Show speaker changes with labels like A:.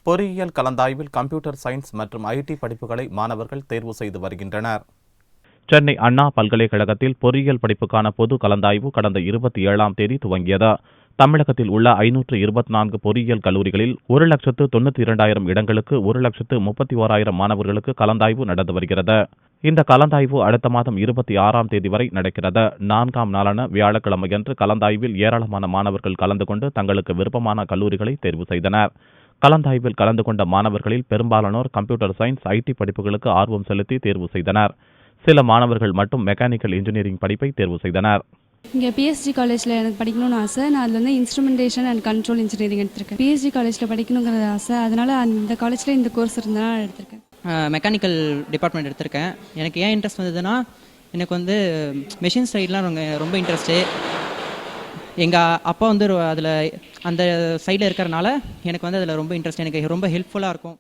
A: பொறியியல் கலந்தாய்வில் computer science மற்றும் ஐடி படிப்புகளை மாணவர்கள் தேர்வு செய்து வருகின்றனர். சென்னை அண்ணா பல்கலைக்கழகத்தில் பொறியியல் படிப்புக்கான பொது கலந்தாய்வு கடந்த 27ஆம் தேதி துவங்கியது. தமிழகத்தில் உள்ள 524 பொறியியல் கல்லூரிகளில் 1,92,000 இடங்களுக்கு 1,31,1000 மாணவர்களுக்கு கலந்தாய்வு நடந்து வருகிறது. இந்த கலந்தாய்வு அடுத்த மாதம் 26ஆம் தேதி வரை நடக்கிறது. 4ஆம் நாளான வியாழக்கிழமையன்று கலந்தாய்வில் ஏராளமான மாணவர்கள் கலந்து கொண்டு தங்களுக்கு விருப்பமான கல்லூரிகளை தேர்வு செய்தனர். கலந்தாய்வில் கலந்து கொண்ட மாணவர்களில் பெரும்பாலானோர் கம்ப்யூட்டர் சயின்ஸ், ஐடி படிப்புகளுக்கு ஆர்வம் செலுத்தி தேர்வு செய்தனர். சில மாணவர்கள் மட்டும் மெக்கானிக்கல் இன்ஜினியரிங் படிப்பை தேர்வு செய்தனர்.
B: இங்கே பிஎஸ்ஜி காலேஜில் எனக்கு படிக்கணும்னு ஆசை. நான் அதில் வந்து இன்ஸ்ட்ருமெண்டேஷன் அண்ட் கண்ட்ரோல் இன்ஜினியரிங் எடுத்திருக்கேன். பிஎஸ்ஜி காலேஜில் படிக்கணுங்கிறது ஆசை, அதனால் அந்த காலேஜில் இந்த கோர்ஸ் இருந்தால் எடுத்திருக்கேன்.
C: மெக்கானிக்கல் டிபார்ட்மெண்ட் எடுத்திருக்கேன். எனக்கு ஏன் இன்ட்ரெஸ்ட் வந்ததுன்னா, எனக்கு வந்து மெஷின் சைட்லாம் ரொம்ப இன்ட்ரெஸ்ட்டு. எங்கள் அப்பா வந்து அதில் அந்த சைடில் இருக்கிறனால எனக்கு வந்து அதில் ரொம்ப இன்ட்ரெஸ்ட், எனக்கு ரொம்ப ஹெல்ப்ஃபுல்லாக இருக்கும்.